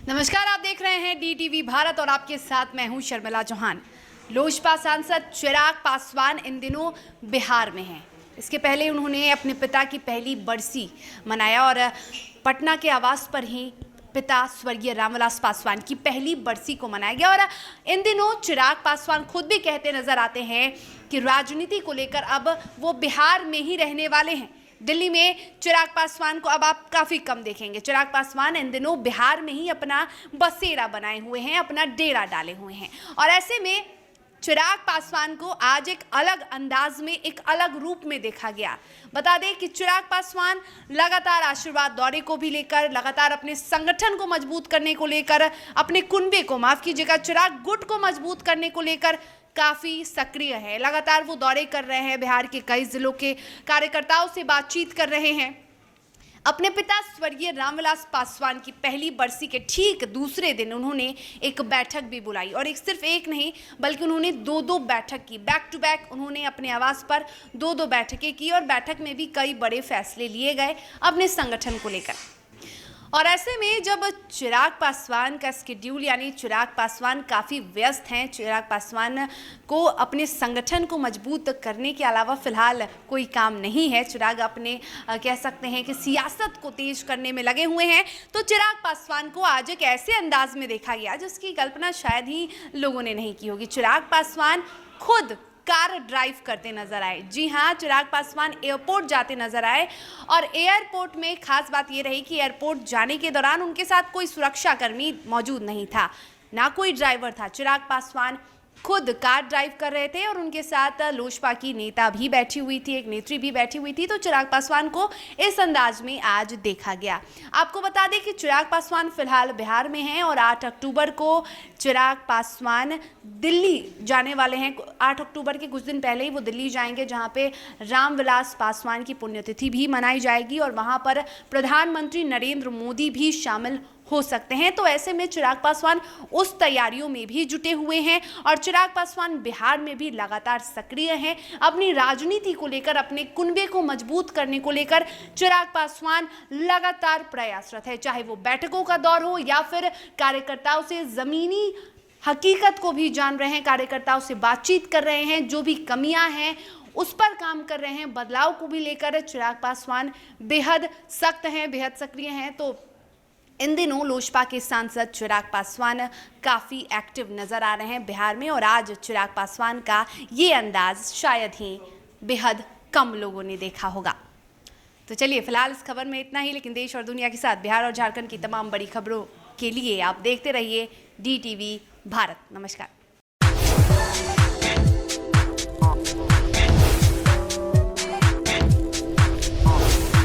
नमस्कार, आप देख रहे हैं DTV भारत और आपके साथ मैं हूं शर्मिला चौहान। लोजपा सांसद चिराग पासवान इन दिनों बिहार में हैं। इसके पहले उन्होंने अपने पिता की पहली बरसी मनाया और पटना के आवास पर ही पिता स्वर्गीय रामविलास पासवान की पहली बरसी को मनाया गया। और इन दिनों चिराग पासवान खुद भी कहते नजर आते हैं कि राजनीति को लेकर अब वो बिहार में ही रहने वाले हैं। दिल्ली में चिराग पासवान को अब आप काफ़ी कम देखेंगे। चिराग पासवान इन दिनों बिहार में ही अपना बसेरा बनाए हुए हैं, अपना डेरा डाले हुए हैं। और ऐसे में चिराग पासवान को आज एक अलग अंदाज में, एक अलग रूप में देखा गया। बता दें कि चिराग पासवान लगातार आशीर्वाद दौरे को भी लेकर, लगातार अपने संगठन को मजबूत करने को लेकर, अपने कुनबे को, माफ कीजिएगा, चिराग गुट को मजबूत करने को लेकर काफ़ी सक्रिय है। लगातार वो दौरे कर रहे हैं, बिहार के कई जिलों के कार्यकर्ताओं से बातचीत कर रहे हैं। अपने पिता स्वर्गीय रामविलास पासवान की पहली बरसी के ठीक दूसरे दिन उन्होंने एक बैठक भी बुलाई और एक सिर्फ एक नहीं बल्कि उन्होंने दो बैठक की। बैक टू बैक उन्होंने अपने आवास पर दो बैठकें की और बैठक में भी कई बड़े फैसले लिए गए अपने संगठन को लेकर। और ऐसे में जब चिराग पासवान का स्केड्यूल, यानी चिराग पासवान काफ़ी व्यस्त हैं, चिराग पासवान को अपने संगठन को मजबूत करने के अलावा फ़िलहाल कोई काम नहीं है। चिराग अपने कह सकते हैं कि सियासत को तेज करने में लगे हुए हैं। तो चिराग पासवान को आज एक ऐसे अंदाज में देखा गया जिसकी कल्पना शायद ही लोगों ने नहीं की होगी। चिराग पासवान खुद कार ड्राइव करते नजर आए। जी हाँ, चिराग पासवान एयरपोर्ट जाते नजर आए और एयरपोर्ट में खास बात ये रही कि एयरपोर्ट जाने के दौरान उनके साथ कोई सुरक्षाकर्मी मौजूद नहीं था, ना कोई ड्राइवर था। चिराग पासवान खुद कार ड्राइव कर रहे थे और उनके साथ लोजपा की नेता भी बैठी हुई थी, एक नेत्री भी बैठी हुई थी। तो चिराग पासवान को इस अंदाज में आज देखा गया। आपको बता दें कि चिराग पासवान फिलहाल बिहार में हैं और 8 अक्टूबर को चिराग पासवान दिल्ली जाने वाले हैं। 8 अक्टूबर के कुछ दिन पहले ही वो दिल्ली जाएंगे, जहां पे रामविलास पासवान की पुण्यतिथि भी मनाई जाएगी और वहां पर प्रधानमंत्री नरेंद्र मोदी भी शामिल हो सकते हैं। तो ऐसे में चिराग पासवान उस तैयारियों में भी जुटे हुए हैं और चिराग पासवान बिहार में भी लगातार सक्रिय हैं। अपनी राजनीति को लेकर, अपने कुनबे को मजबूत करने को लेकर चिराग पासवान लगातार प्रयासरत है, चाहे वो बैठकों का दौर हो या फिर कार्यकर्ताओं से ज़मीनी हकीकत को भी जान रहे हैं, कार्यकर्ताओं से बातचीत कर रहे हैं, जो भी कमियां हैं उस पर काम कर रहे हैं। बदलाव को भी लेकर चिराग पासवान बेहद सख्त हैं, बेहद सक्रिय हैं। तो इन दिनों लोजपा के सांसद चिराग पासवान काफ़ी एक्टिव नज़र आ रहे हैं बिहार में और आज चिराग पासवान का ये अंदाज शायद ही बेहद कम लोगों ने देखा होगा। तो चलिए, फिलहाल इस खबर में इतना ही, लेकिन देश और दुनिया के साथ बिहार और झारखंड की तमाम बड़ी खबरों के लिए आप देखते रहिए DTV भारत। नमस्कार।